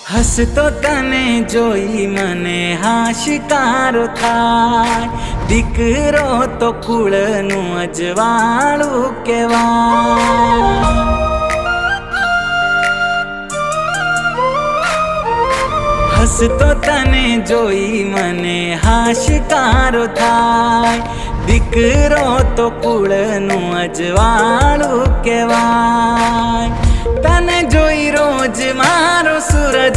હસતો તને જોઈ મને હાશકારો થાય, દીકરો તો કુળનું અજવાળું કહેવાય। હસતો તને જોઈ મને હાશકારો થાય, દીકરો તો કુળનું અજવાળું કહેવાય। તને જોઈ રોજ મારો સૂરજ